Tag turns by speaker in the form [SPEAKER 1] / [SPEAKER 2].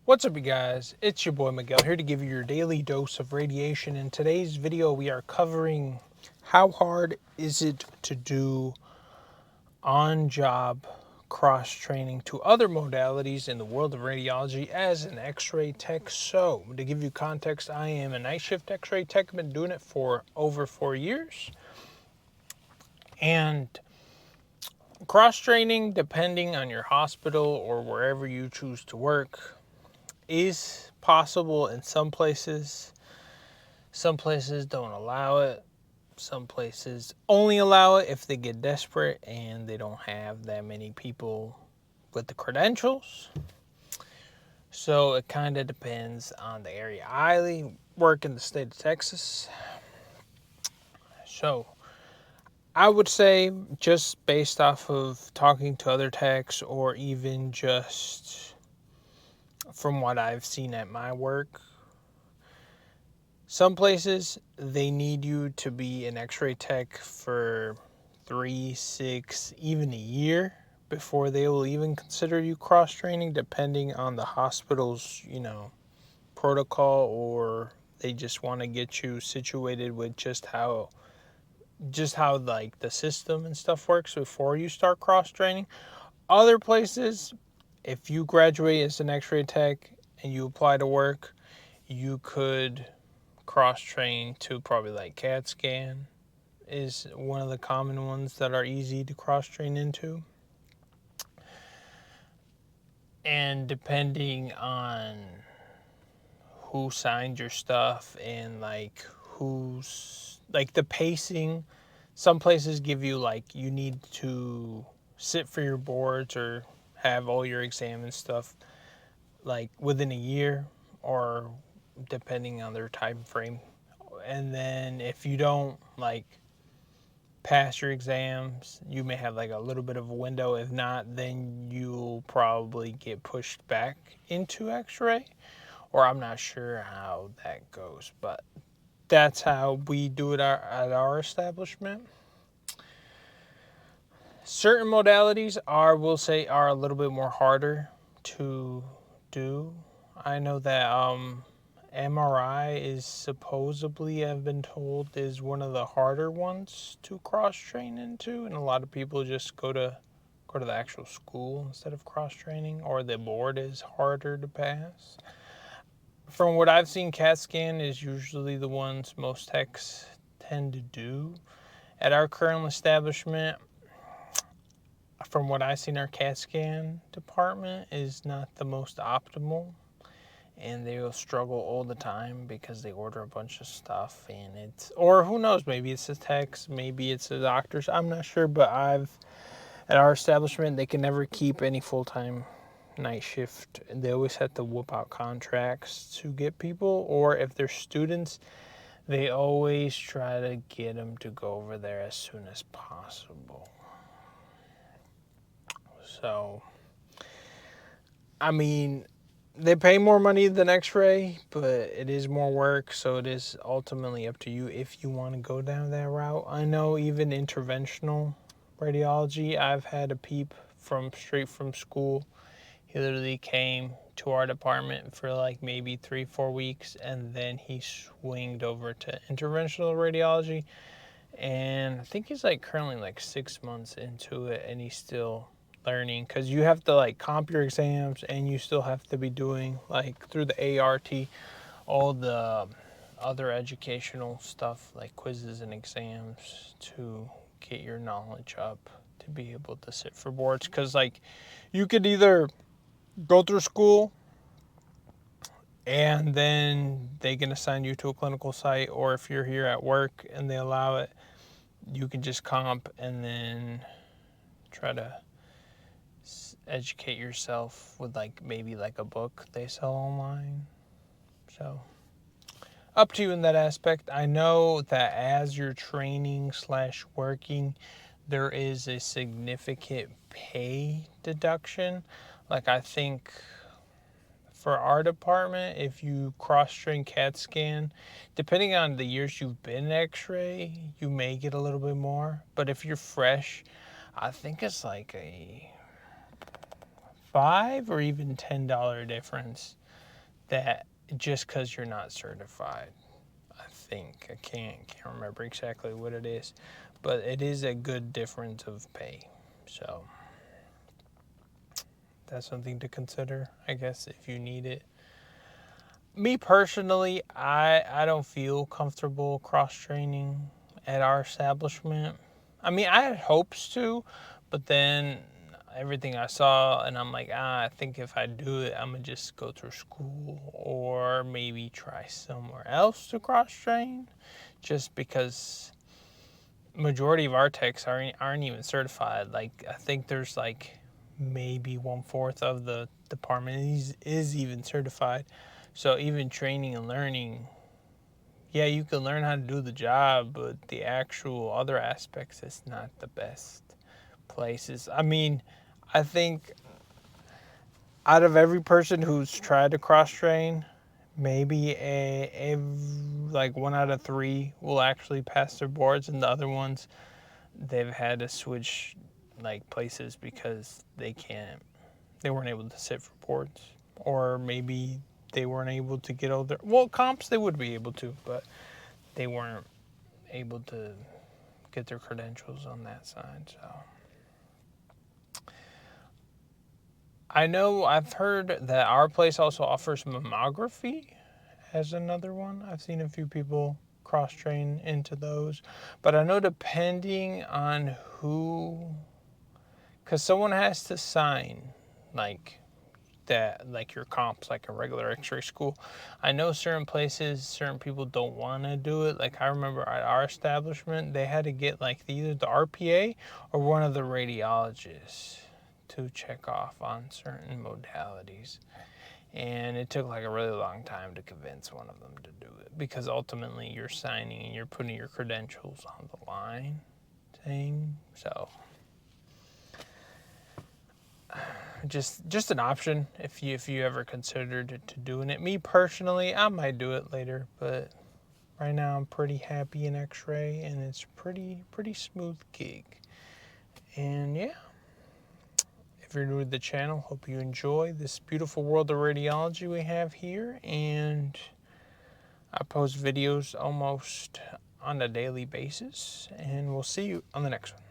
[SPEAKER 1] What's up, you guys? It's your boy Miguel here to give you your daily dose of radiation. In today's video, we are covering how hard is it to do on-job cross-training to other modalities in the world of radiology as an X-ray tech. So, to give you context, I am a night shift X-ray tech. I've been doing it for over 4 years. And cross-training, depending on your hospital or wherever you choose to work, is possible in some places. Some places don't allow it. Some places only allow it if they get desperate and they don't have that many people with the credentials. So it kind of depends on the area. I work in the state of Texas. So I would say, just based off of talking to other techs or even just from what I've seen at my work, some places they need you to be an X-ray tech for 3, 6, even a year before they will even consider you cross-training, depending on the hospital's, protocol, or they just want to get you situated with just how like the system and stuff works before you start cross-training. Other places, if you graduate as an X-ray tech and you apply to work, you could cross-train to probably like CAT scan is one of the common ones that are easy to cross-train into. And depending on who signed your stuff and like who's like the pacing, some places give you like you need to sit for your boards or have all your exam and stuff like within a year, or depending on their time frame. And then if you don't like pass your exams, you may have like a little bit of a window. If not, then you'll probably get pushed back into X-ray, or I'm not sure how that goes, but that's how we do it at our establishment. Certain modalities we'll say, are a little bit more harder to do. I know that MRI is supposedly, I've been told, is one of the harder ones to cross-train into, and a lot of people just go to the actual school instead of cross-training, or the board is harder to pass. From what I've seen, CAT scan is usually the ones most techs tend to do. At our current establishment, from what I've seen, our CAT scan department is not the most optimal, and they will struggle all the time because they order a bunch of stuff, and it's, or who knows, maybe it's the techs, maybe it's the doctors, I'm not sure. But at our establishment, they can never keep any full-time night shift, and they always have to whoop out contracts to get people, or if they're students, they always try to get them to go over there as soon as possible. So, I mean, they pay more money than X-ray, but it is more work, so it is ultimately up to you if you want to go down that route. I know even interventional radiology, I've had a peep straight from school. He literally came to our department for like maybe 3-4 weeks, and then he swinged over to interventional radiology, and I think he's like currently like 6 months into it, and he's still learning, because you have to like comp your exams, and you still have to be doing like through the ART all the other educational stuff like quizzes and exams to get your knowledge up to be able to sit for boards. Because like you could either go through school and then they can assign you to a clinical site, or if you're here at work and they allow it, you can just comp and then try to educate yourself with like maybe like a book they sell online. So up to you in that aspect. I know that as you're training / working, there is a significant pay deduction. Like I think for our department, if you cross-train CAT scan, depending on the years you've been X-ray, you may get a little bit more. But if you're fresh, I think it's like a $5 or even $10 difference that just because you're not certified. I think I can't remember exactly what it is, but it is a good difference of pay. So that's something to consider, I guess, if you need it. Me personally, I don't feel comfortable cross training at our establishment. I mean, I had hopes to, but then everything I saw, and I'm like, I think if I do it, I'm gonna just go through school or maybe try somewhere else to cross train, just because majority of our techs aren't even certified. Like, I think there's like maybe 1/4 of the department is even certified. So even training and learning, yeah, you can learn how to do the job, but the actual other aspects is not the best places. I mean, I think out of every person who's tried to cross train, maybe like 1 out of 3 will actually pass their boards, and the other ones they've had to switch like places because they weren't able to sit for boards, or maybe they weren't able to get older. Well, comps they would be able to, but they weren't able to get their credentials on that side. So I know I've heard that our place also offers mammography as another one. I've seen a few people cross train into those, but I know depending on who, because someone has to sign like that, like your comps, like a regular X-ray school. I know certain places, certain people don't want to do it. Like I remember at our establishment, they had to get like either the RPA or one of the radiologists to check off on certain modalities. And it took like a really long time to convince one of them to do it, because ultimately you're signing and you're putting your credentials on the line thing. So just an option if you ever considered to doing it. Me personally, I might do it later, but right now I'm pretty happy in X-ray, and it's pretty smooth gig. And yeah, if you're new to the channel, hope you enjoy this beautiful world of radiology we have here. And I post videos almost on a daily basis, and we'll see you on the next one.